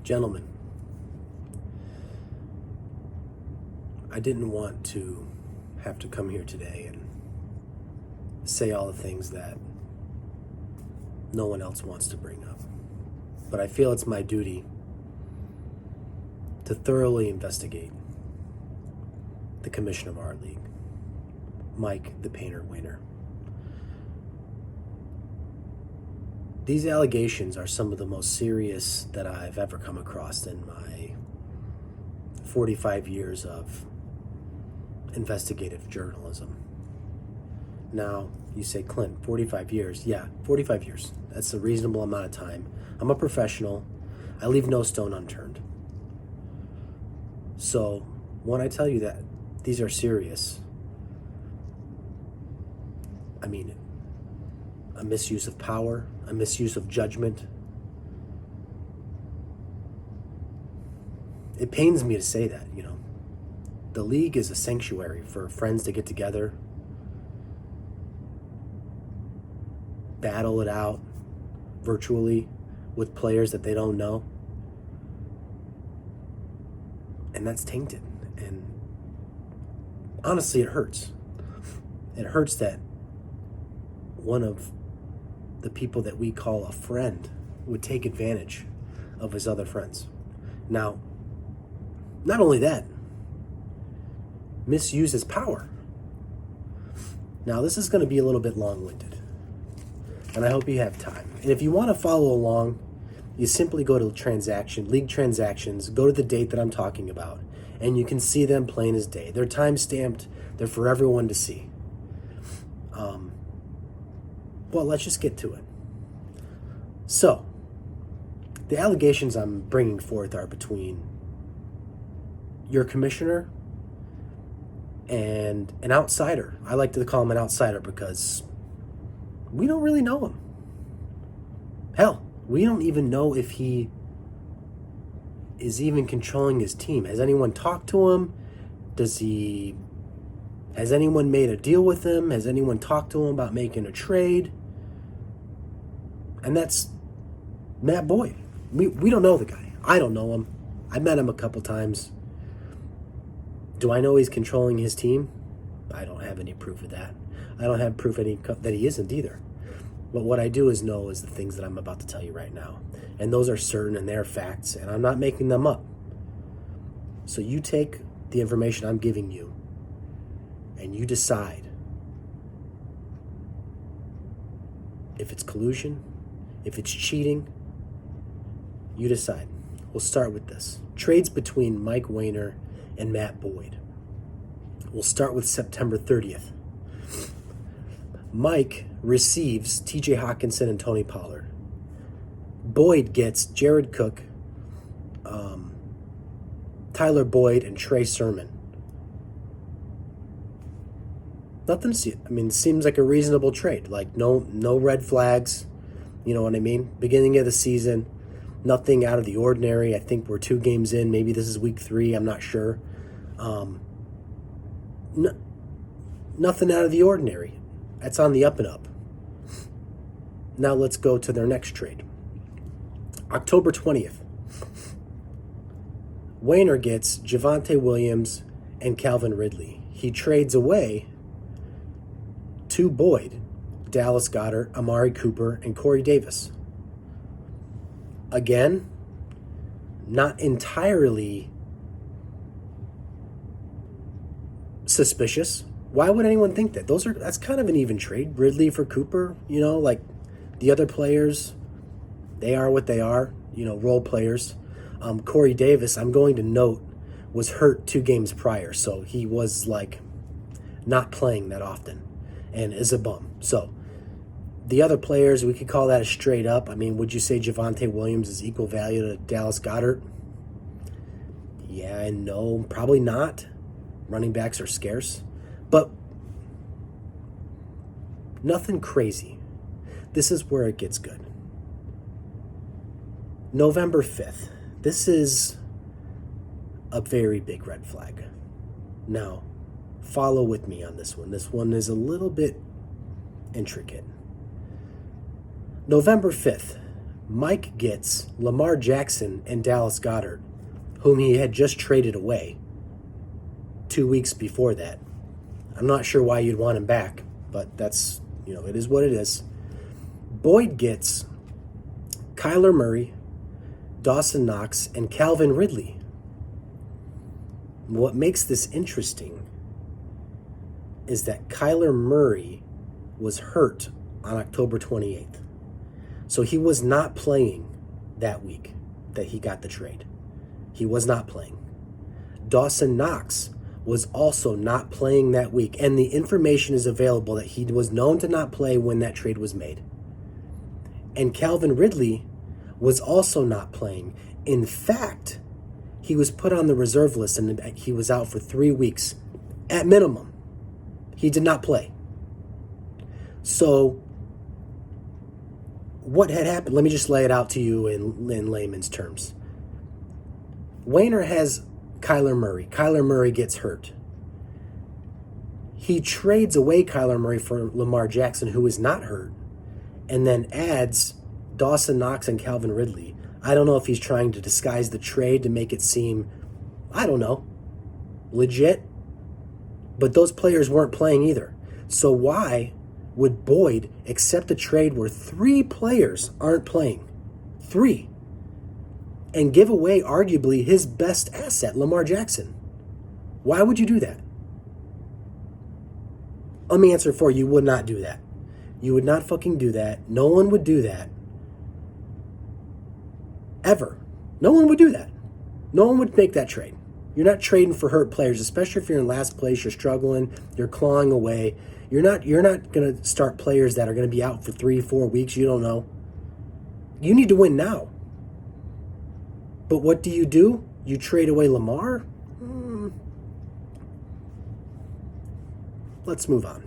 Gentlemen, I didn't want to have to come here today and say all the things that no one else wants to bring up. But I feel it's my duty to thoroughly investigate the commissioner of our league, Mike the Painter Wehner. These allegations are some of the most serious that I've ever come across in my 45 years of investigative journalism. Now, you say, Clint, 45 years. Yeah, 45 years. That's a reasonable amount of time. I'm a professional. I leave no stone unturned. So, when I tell you that these are serious, I mean it. A misuse of power, a misuse of judgment. It pains me to say that, The league is a sanctuary for friends to get together, battle it out virtually with players that they don't know. And that's tainted. And honestly, it hurts. It hurts that one of the people that we call a friend would take advantage of his other friends. Now, not only that, misuse his power. Now, this is going to be a little bit long-winded, and I hope you have time. And if you want to follow along, you simply go to league transactions, go to the date that I'm talking about, and you can see them plain as day. They're time-stamped. They're for everyone to see. Well, let's just get to it. So, the allegations I'm bringing forth are between your commissioner and an outsider. I like to call him an outsider because we don't really know him. Hell, we don't even know if he is even controlling his team. Has anyone talked to him? Has anyone made a deal with him? Has anyone talked to him about making a trade? And that's Matt Boyd. We don't know the guy. I don't know him. I met him a couple times. Do I know he's controlling his team? I don't have any proof of that. I don't have proof that he isn't either. But what I do know is the things that I'm about to tell you right now. And those are certain and they're facts, and I'm not making them up. So you take the information I'm giving you and you decide if it's collusion, if it's cheating. You decide. We'll start with this. Trades between Mike Wehner and Matt Boyd. We'll start with September 30th. Mike receives TJ Hawkinson and Tony Pollard. Boyd gets Jared Cook, Tyler Boyd, and Trey Sermon. Nothing to see it. I mean, it seems like a reasonable trade. Like, no red flags. You know what I mean? Beginning of the season, nothing out of the ordinary. I think we're 2 games in. Maybe this is week 3. I'm not sure. Nothing out of the ordinary. That's on the up and up. Now let's go to their next trade. October 20th. Wehner gets Javonte Williams and Calvin Ridley. He trades away to Boyd, Dallas Goedert, Amari Cooper, and Corey Davis. Again, not entirely suspicious. Why would anyone think that? That's kind of an even trade. Ridley for Cooper, like the other players, they are what they are, role players. Corey Davis, I'm going to note, was hurt 2 games prior, so he was not playing that often and is a bum. So the other players, we could call that a straight up. I mean, would you say Javonte Williams is equal value to Dallas Goedert? Yeah and no, probably not. Running backs are scarce. But nothing crazy. This is where it gets good. November 5th. This is a very big red flag. Now, follow with me on this one. This one is a little bit intricate. November 5th, Mike gets Lamar Jackson and Dallas Goedert, whom he had just traded away 2 weeks before that. I'm not sure why you'd want him back, but that's, it is what it is. Boyd gets Kyler Murray, Dawson Knox, and Calvin Ridley. What makes this interesting is that Kyler Murray was hurt on October 28th. So he was not playing that week that he got the trade. He was not playing. Dawson Knox was also not playing that week, and the information is available that he was known to not play when that trade was made. And Calvin Ridley was also not playing. In fact, he was put on the reserve list and he was out for 3 weeks at minimum. He did not play. So what had happened, let me just lay it out to you in layman's terms. Wehner has Kyler Murray. Kyler Murray gets hurt. He trades away Kyler Murray for Lamar Jackson, who is not hurt, and then adds Dawson Knox and Calvin Ridley. I don't know if he's trying to disguise the trade to make it seem, legit. But those players weren't playing either. So why would Boyd accept a trade where 3 players aren't playing? 3. And give away arguably his best asset, Lamar Jackson? Why would you do that? Let me answer for you. You would not do that. You would not fucking do that. No one would do that. Ever. No one would do that. No one would make that trade. You're not trading for hurt players, especially if you're in last place, you're struggling, you're clawing away. You're not going to start players that are going to be out for 3-4 weeks. You don't know. You need to win now. But what do? You trade away Lamar? Let's move on.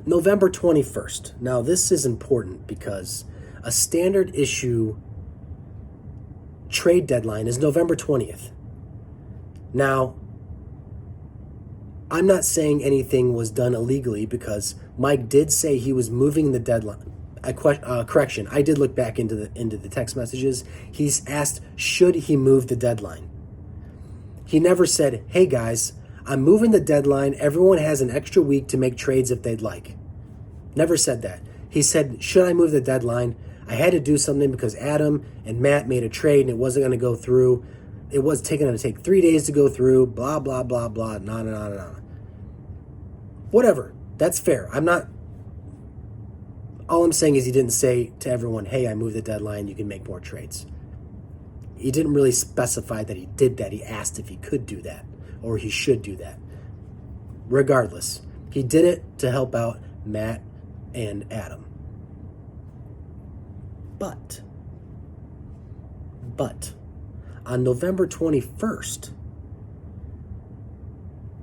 November 21st. Now, this is important because a standard issue trade deadline is November 20th. Now, I'm not saying anything was done illegally because Mike did say he was moving the deadline. Correction, I did look back into the text messages. He's asked, should he move the deadline? He never said, hey guys, I'm moving the deadline. Everyone has an extra week to make trades if they'd like. Never said that. He said, should I move the deadline? I had to do something because Adam and Matt made a trade and it wasn't going to go through. It was going to take 3 days to go through, blah, blah, blah, blah, nah. Whatever. That's fair. All I'm saying is he didn't say to everyone, hey, I moved the deadline, you can make more trades. He didn't really specify that he did that. He asked if he could do that or he should do that. Regardless, he did it to help out Matt and Adam. But on November 21st,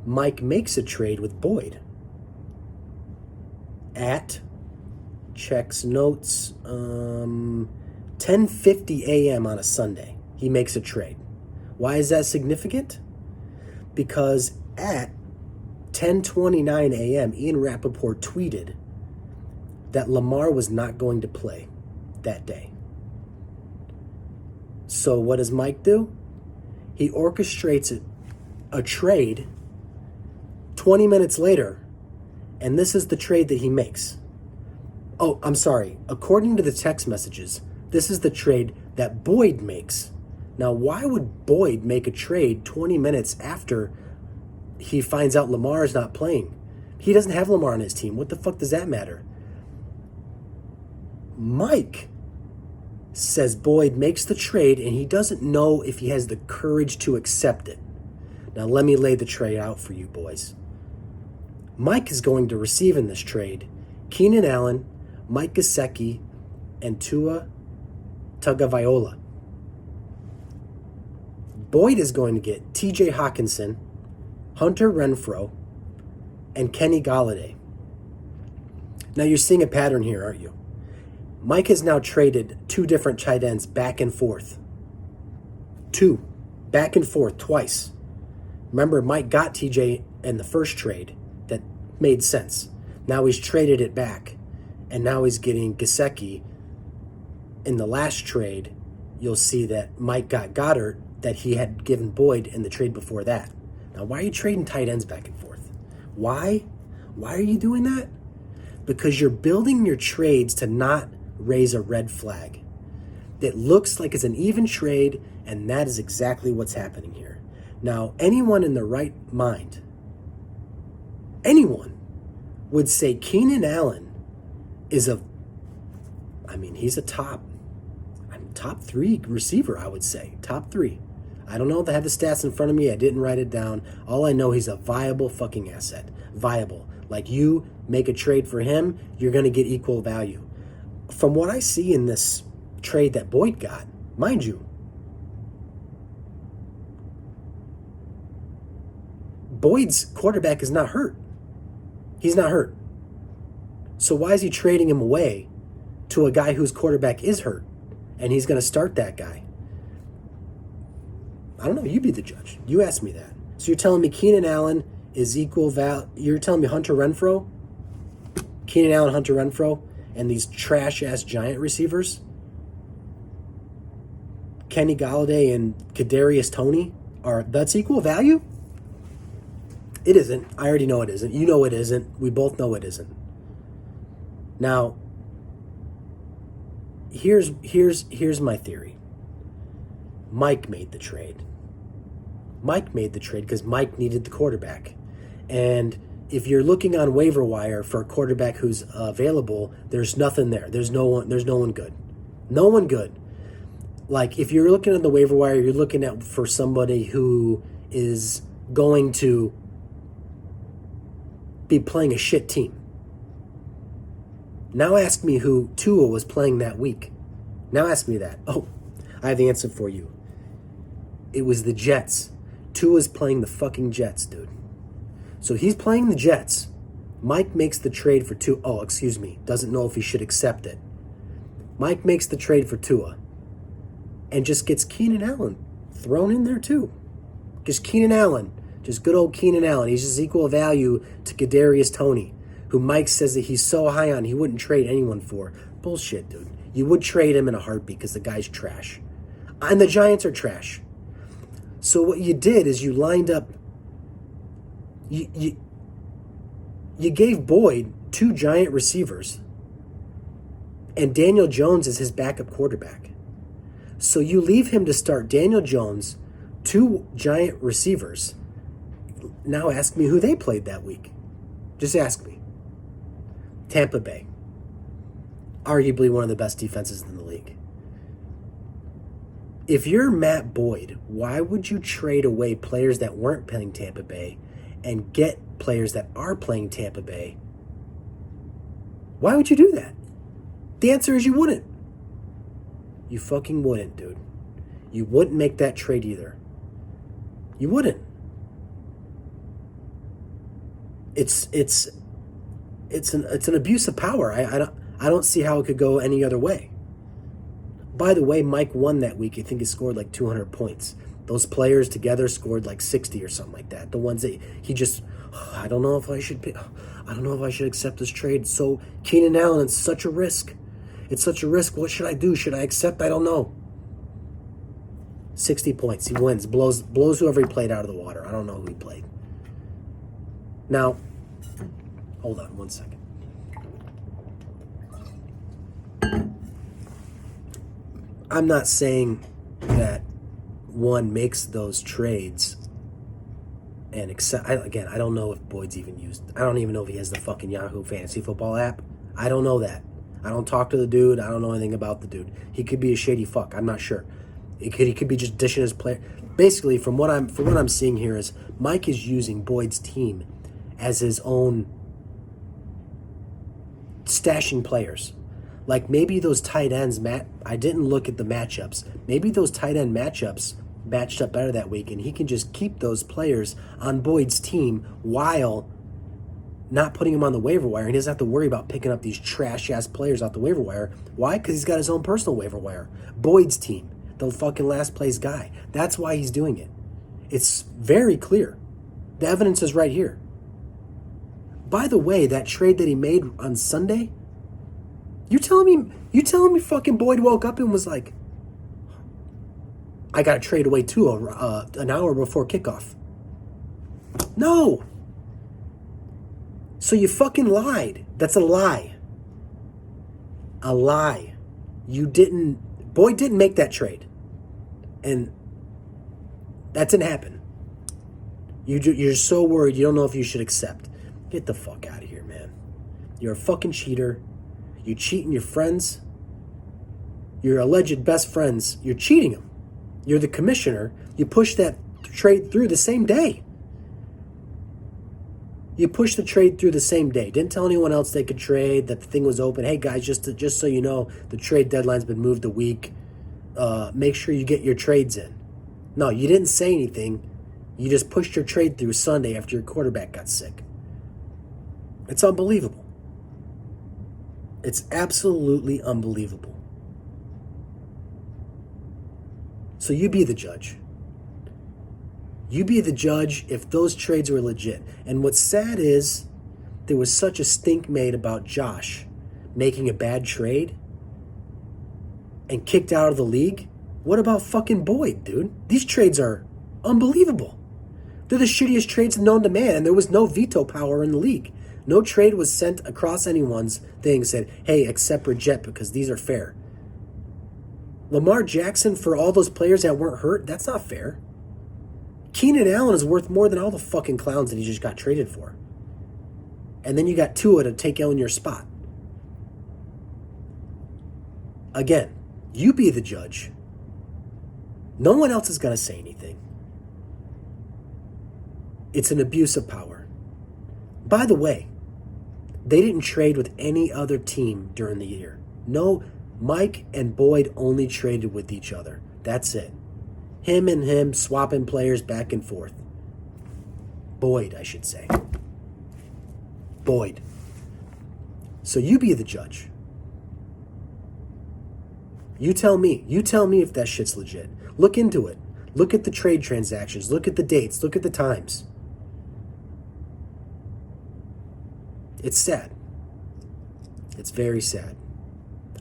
Mike makes a trade with Boyd at, checks notes, 10:50 a.m. on a Sunday. He makes a trade. Why is that significant? Because at 10:29 a.m., Ian Rappaport tweeted that Lamar was not going to play that day. So what does Mike do? He orchestrates a trade 20 minutes later, and this is the trade that he makes. Oh, I'm sorry. According to the text messages, this is the trade that Boyd makes. Now, why would Boyd make a trade 20 minutes after he finds out Lamar is not playing? He doesn't have Lamar on his team. What the fuck does that matter? Mike says Boyd makes the trade and he doesn't know if he has the courage to accept it. Now, let me lay the trade out for you boys. Mike is going to receive in this trade Keenan Allen, Mike Gesicki, and Tua Tagovailoa. Boyd is going to get TJ Hawkinson, Hunter Renfrow, and Kenny Golladay. Now you're seeing a pattern here, aren't you? Mike has now traded 2 different tight ends back and forth. 2. Back and forth twice. Remember, Mike got TJ in the first trade. That made sense. Now he's traded it back. And now he's getting Gesicki in the last trade, you'll see that Mike got Goddard that he had given Boyd in the trade before that. Now, why are you trading tight ends back and forth? Why? Why are you doing that? Because you're building your trades to not raise a red flag. It looks like it's an even trade, and that is exactly what's happening here. Now, anyone in their right mind, anyone would say Keenan Allen is he's a top 3 receiver, I would say. Top 3. I don't know if I have the stats in front of me. I didn't write it down. All I know, he's a viable fucking asset. Viable. Like, you make a trade for him, you're going to get equal value. From what I see in this trade that Boyd got, mind you, Boyd's quarterback is not hurt. He's not hurt. So why is he trading him away to a guy whose quarterback is hurt? And he's going to start that guy. I don't know. You be the judge. You asked me that. So you're telling me Keenan Allen is equal value? You're telling me Hunter Renfrow? Keenan Allen, Hunter Renfrow, and these trash-ass Giant receivers? Kenny Galladay and Kadarius Toney? That's equal value? It isn't. I already know it isn't. You know it isn't. We both know it isn't. Now, here's my theory. Mike made the trade. Mike made the trade because Mike needed the quarterback. And if you're looking on waiver wire for a quarterback who's available, there's nothing there. There's no one good. No one good. Like, if you're looking at the waiver wire, you're looking at for somebody who is going to be playing a shit team. Now ask me who Tua was playing that week. Now ask me that. Oh, I have the answer for you. It was the Jets. Tua's playing the fucking Jets, dude. So he's playing the Jets. Mike makes the trade for Tua. Oh, excuse me. Doesn't know if he should accept it. Mike makes the trade for Tua. And just gets Keenan Allen thrown in there too. Just Keenan Allen. Just good old Keenan Allen. He's just equal value to Kadarius Toney, who Mike says that he's so high on he wouldn't trade anyone for. Bullshit, dude. You would trade him in a heartbeat because the guy's trash. And the Giants are trash. So what you did is you lined up, you gave Boyd 2 Giant receivers, and Daniel Jones is his backup quarterback. So you leave him to start Daniel Jones, 2 Giant receivers. Now ask me who they played that week. Just ask me. Tampa Bay. Arguably one of the best defenses in the league. If you're Matt Boyd, why would you trade away players that weren't playing Tampa Bay and get players that are playing Tampa Bay? Why would you do that? The answer is you wouldn't. You fucking wouldn't, dude. You wouldn't make that trade either. You wouldn't. It's an abuse of power. I don't see how it could go any other way. By the way, Mike won that week. I think he scored like 200 points. Those players together scored like 60 or something like that. The ones that he just, I don't know if I should accept this trade. So Keenan Allen, it's such a risk. It's such a risk. What should I do? Should I accept? I don't know. 60 points. He wins. Blows whoever he played out of the water. I don't know who he played. Now, hold on 1 second. I'm not saying that one makes those trades and accept. I don't know if Boyd's even used. I don't even know if he has the fucking Yahoo Fantasy Football app. I don't know that. I don't talk to the dude. I don't know anything about the dude. He could be a shady fuck. I'm not sure. He could be just dishing his player. Basically, from what I'm seeing here is Mike is using Boyd's team as his own stashing players. Like maybe those tight ends, I didn't look at the matchups. Maybe those tight end matchups matched up better that week, and he can just keep those players on Boyd's team while not putting them on the waiver wire. And he doesn't have to worry about picking up these trash-ass players off the waiver wire. Why? Because he's got his own personal waiver wire. Boyd's team, the fucking last place guy. That's why he's doing it. It's very clear. The evidence is right here. By the way, that trade that he made on Sunday, You telling me fucking Boyd woke up and was like, I got to trade away too an hour before kickoff. No. So you fucking lied. That's a lie. A lie. Boyd didn't make that trade. And that didn't happen. You're so worried you don't know if you should accept. Get the fuck out of here, man. You're a fucking cheater. You cheating your friends. Your alleged best friends. You're cheating them. You're the commissioner. You push that trade through the same day. You pushed the trade through the same day. Didn't tell anyone else they could trade, that the thing was open. Hey, guys, just so you know, the trade deadline's been moved a week. Make sure you get your trades in. No, you didn't say anything. You just pushed your trade through Sunday after your quarterback got sick. It's unbelievable. It's absolutely unbelievable. So you be the judge. You be the judge if those trades were legit. And what's sad is there was such a stink made about Josh making a bad trade and kicked out of the league. What about fucking Boyd, dude? These trades are unbelievable. They're the shittiest trades known to man, and there was no veto power in the league. No trade was sent across anyone's thing and said, hey, accept reject because these are fair. Lamar Jackson for all those players that weren't hurt, that's not fair. Keenan Allen is worth more than all the fucking clowns that he just got traded for. And then you got Tua to take on your spot. Again, you be the judge. No one else is going to say anything. It's an abuse of power. By the way, they didn't trade with any other team during the year. No, Mike and Boyd only traded with each other. That's it. Him and him swapping players back and forth. Boyd, I should say. Boyd. So you be the judge. You tell me if that shit's legit. Look into it. Look at the trade transactions. Look at the dates. Look at the times. It's sad. It's very sad.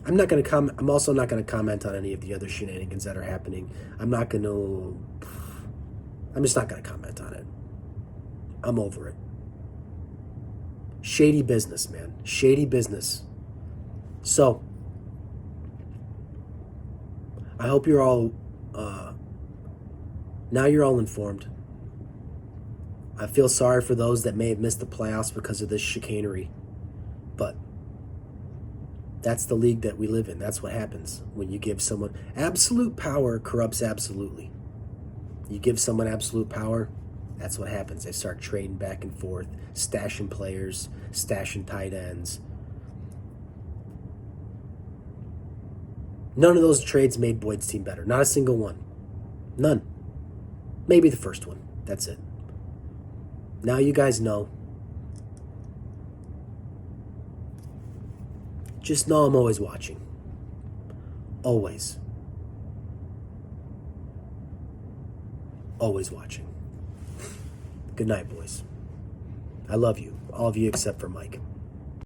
I'm also not going to comment on any of the other shenanigans that are happening. I'm just not going to comment on it. I'm over it. Shady business, man. Shady business. So, I hope you're all, now you're all informed. I feel sorry for those that may have missed the playoffs because of this chicanery. But that's the league that we live in. That's what happens when you give someone absolute power corrupts absolutely. You give someone absolute power, that's what happens. They start trading back and forth, stashing players, stashing tight ends. None of those trades made Boyd's team better. Not a single one. None. Maybe the first one. That's it. Now you guys know. Just know I'm always watching. Always. Always watching. Good night, boys. I love you. All of you except for Mike.